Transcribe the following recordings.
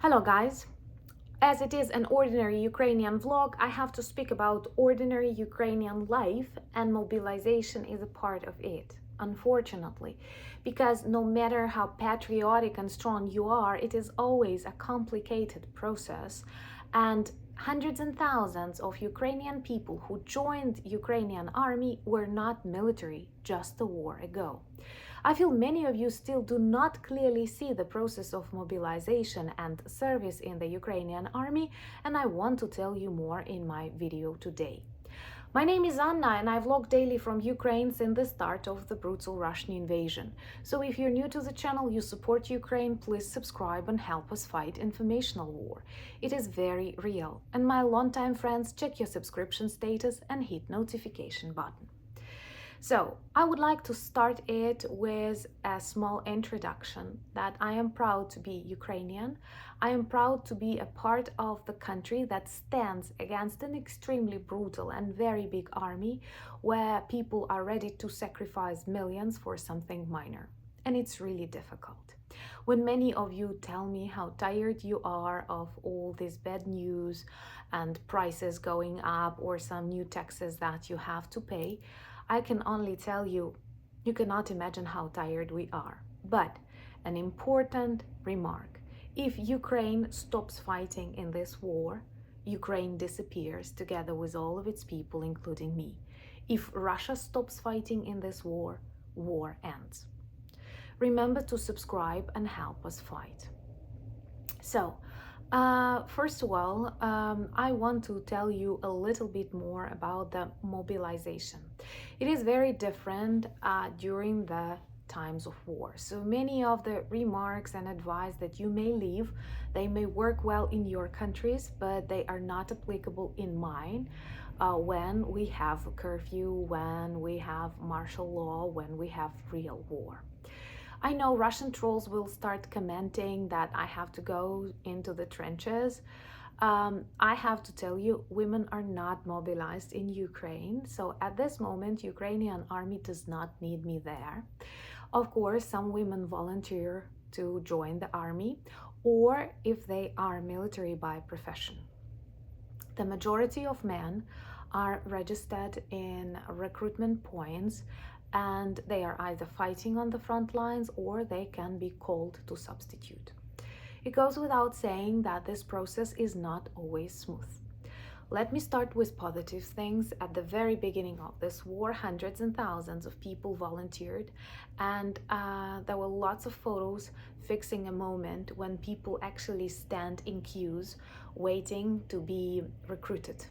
Hello guys! As it is an ordinary Ukrainian vlog, I have to speak about ordinary Ukrainian life, and mobilization is a part of it, unfortunately. Because no matter how patriotic and strong you are, it is always a complicated process. And hundreds and thousands of Ukrainian people who joined Ukrainian army were not military just a war ago. I feel many of you still do not clearly see the process of mobilization and service in the Ukrainian army, and I want to tell you more in my video today. My name is Anna and I vlog daily from Ukraine since the start of the brutal Russian invasion. So if you're new to the channel, you support Ukraine, please subscribe and help us fight informational war. It is very real. And my longtime friends, check your subscription status and hit notification button. So, I would like to start it with a small introduction that I am proud to be Ukrainian. I am proud to be a part of the country that stands against an extremely brutal and very big army where people are ready to sacrifice millions for something minor. And it's really difficult. When many of you tell me how tired you are of all this bad news and prices going up or some new taxes that you have to pay, I can only tell you, you cannot imagine how tired we are. But an important remark, if Ukraine stops fighting in this war, Ukraine disappears together with all of its people, including me. If Russia stops fighting in this war, war ends. Remember to subscribe and help us fight. So, first of all, I want to tell you a little bit more about the mobilization. It is very different during the times of war. So many of the remarks and advice that you may leave, they may work well in your countries, but they are not applicable in mine when we have a curfew, when we have martial law, when we have real war. I know Russian trolls will start commenting that I have to go into the trenches. I have to tell you, women are not mobilized in Ukraine. So at this moment, Ukrainian army does not need me there. Of course, some women volunteer to join the army, or if they are military by profession. The majority of men are registered in recruitment points, and they are either fighting on the front lines or they can be called to substitute. It goes without saying that this process is not always smooth. Let me start with positive things. At the very beginning of this war, hundreds and thousands of people volunteered, and there were lots of photos fixing a moment when people actually stand in queues waiting to be recruited.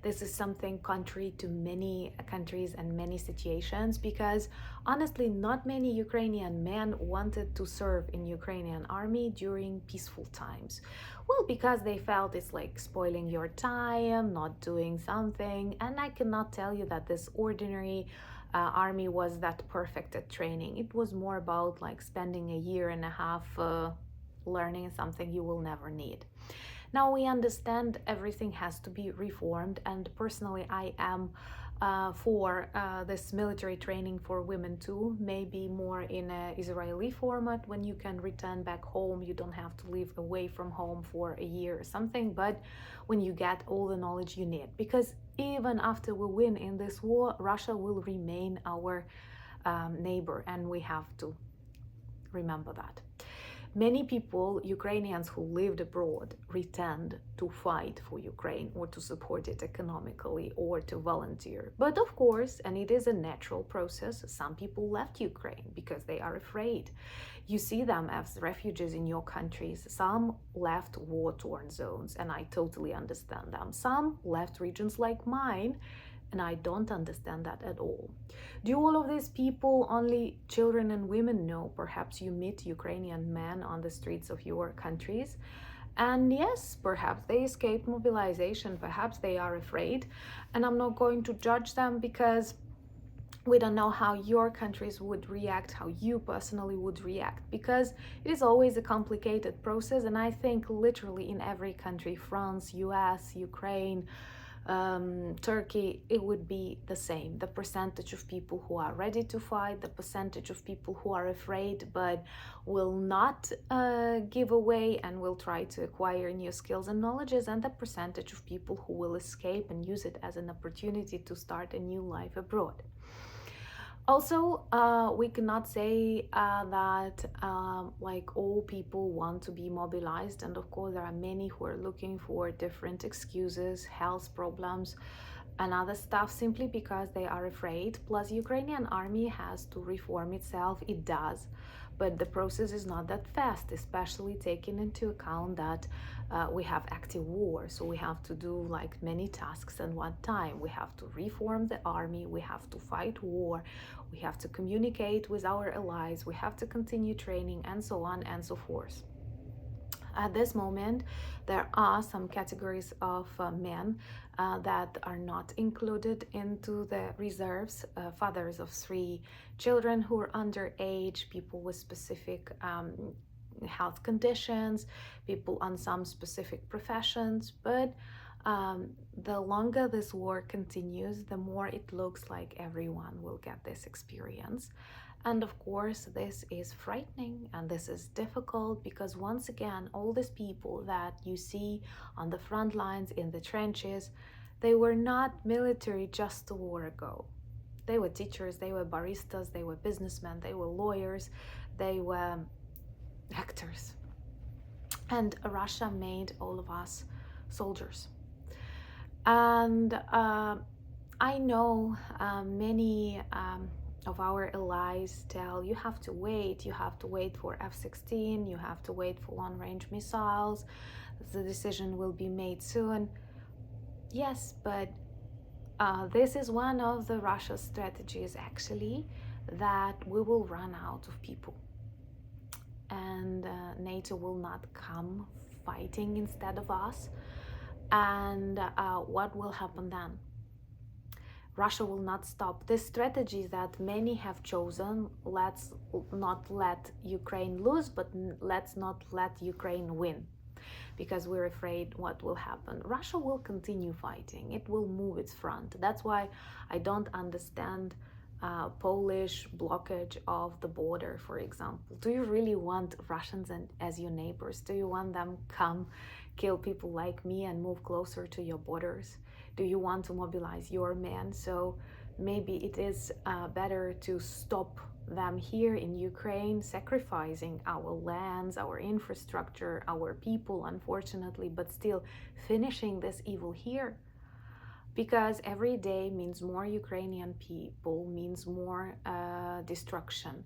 This is something contrary to many countries and many situations, because honestly, not many Ukrainian men wanted to serve in Ukrainian army during peaceful times. Well, because they felt it's like spoiling your time, not doing something, and I cannot tell you that this ordinary army was that perfect at training. It was more about like spending a year and a half learning something you will never need. Now we understand everything has to be reformed, and personally I am for this military training for women too, maybe more in an Israeli format when you can return back home. You don't have to live away from home for a year or something, but when you get all the knowledge you need. Because even after we win in this war, Russia will remain our neighbor, and we have to remember that. Many people, Ukrainians who lived abroad, returned to fight for Ukraine or to support it economically or to volunteer. But of course, and it is a natural process, some people left Ukraine because they are afraid. You see them as refugees in your countries. Some left war-torn zones, and I totally understand them. Some left regions like mine, and I don't understand that at all. Do all of these people only children and women know? Perhaps you meet Ukrainian men on the streets of your countries, and yes, perhaps they escaped mobilization, perhaps they are afraid, and I'm not going to judge them because we don't know how your countries would react, how you personally would react, because it is always a complicated process, and I think literally in every country, France, US, Ukraine, Turkey, it would be the same. The percentage of people who are ready to fight, the percentage of people who are afraid but will not give away and will try to acquire new skills and knowledges, and the percentage of people who will escape and use it as an opportunity to start a new life abroad. Also, we cannot say that like all people want to be mobilized, and of course there are many who are looking for different excuses, health problems and other stuff, simply because they are afraid. Plus, Ukrainian army has to reform itself. It does, but the process is not that fast, especially taking into account that we have active war, so we have to do like many tasks at one time. We have to reform the army, we have to fight war, we have to communicate with our allies, we have to continue training, and so on and so forth. At this moment, there are some categories of men that are not included into the reserves. Fathers of 3 children who are underage, people with specific health conditions, people on some specific professions. But the longer this war continues, the more it looks like everyone will get this experience. And of course, this is frightening and this is difficult, because once again, all these people that you see on the front lines, in the trenches, they were not military just a war ago. They were teachers, they were baristas, they were businessmen, they were lawyers, they were actors. And Russia made all of us soldiers. And I know many of our allies tell you have to wait for F-16, you have to wait for long-range missiles, the decision will be made soon. Yes, but this is one of the Russia's strategies, actually, that we will run out of people, and NATO will not come fighting instead of us. And what will happen then? Russia will not stop. This strategy that many have chosen, let's not let Ukraine lose, but let's not let Ukraine win, because we're afraid what will happen. Russia will continue fighting. It will move its front. That's why I don't understand Polish blockage of the border, for example. Do you really want Russians as your neighbors? Do you want them come kill people like me and move closer to your borders? Do you want to mobilize your men? So maybe it is better to stop them here in Ukraine, sacrificing our lands, our infrastructure, our people, unfortunately, but still finishing this evil here. Because every day means more Ukrainian people, means more destruction.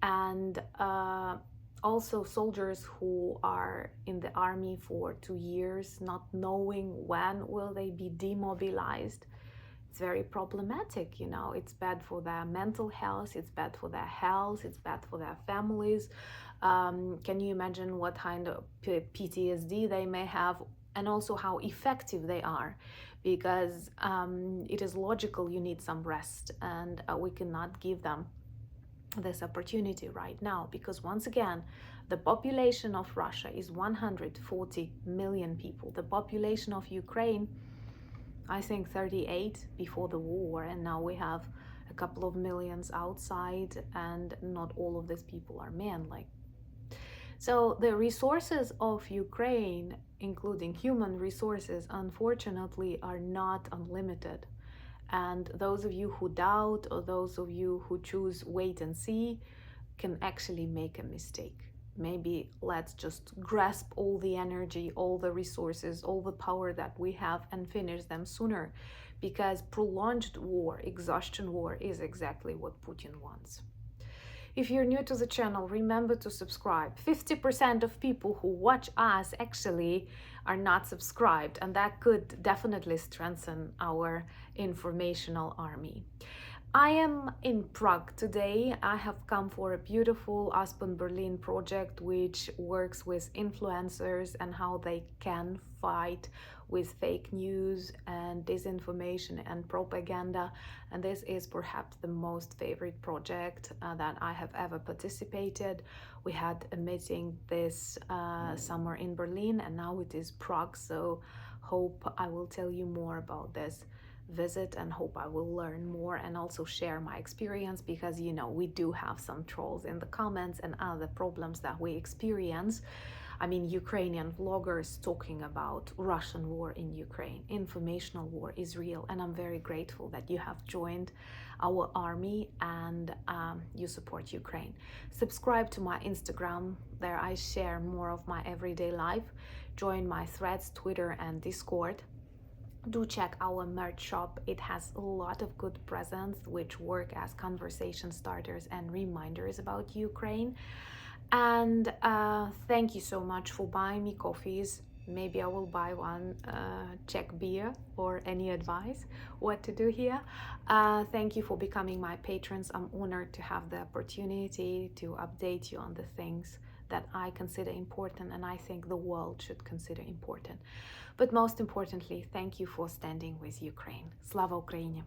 And also soldiers who are in the army for 2 years, not knowing when will they be demobilized. It's very problematic, you know. It's bad for their mental health, it's bad for their health, it's bad for their families. Can you imagine what kind of PTSD they may have, and also how effective they are? Because it is logical you need some rest, and we cannot give them this opportunity right now, because once again, the population of Russia is 140 million people. The population of Ukraine, I think 38 before the war, and now we have a couple of millions outside, and not all of these people are men. So the resources of Ukraine, including human resources, unfortunately are not unlimited. And those of you who doubt, or those of you who choose wait and see, can actually make a mistake. Maybe let's just grasp all the energy, all the resources, all the power that we have and finish them sooner, because prolonged war, exhaustion war, is exactly what Putin wants. If you're new to the channel, remember to subscribe. 50% of people who watch us actually are not subscribed, and that could definitely strengthen our informational army. I am in Prague today. I have come for a beautiful Aspen Berlin project which works with influencers and how they can fight with fake news and disinformation and propaganda. And this is perhaps the most favorite project that I have ever participated. We had a meeting this summer in Berlin, and now it is Prague. So hope I will tell you more about this visit, and hope I will learn more and also share my experience, because we do have some trolls in the comments and other problems that we experience. I mean, Ukrainian vloggers talking about Russian war in Ukraine, informational war is real, and I'm very grateful that you have joined our army and you support Ukraine. Subscribe to my Instagram, there I share more of my everyday life. Join my threads, Twitter and Discord. Do check our merch shop. It has a lot of good presents which work as conversation starters and reminders about Ukraine. And thank you so much for buying me coffees. Maybe I will buy one Czech beer, or any advice what to do here. Thank you for becoming my patrons. I'm honored to have the opportunity to update you on the things that I consider important and I think the world should consider important. But most importantly, thank you for standing with Ukraine. Slava Ukraini!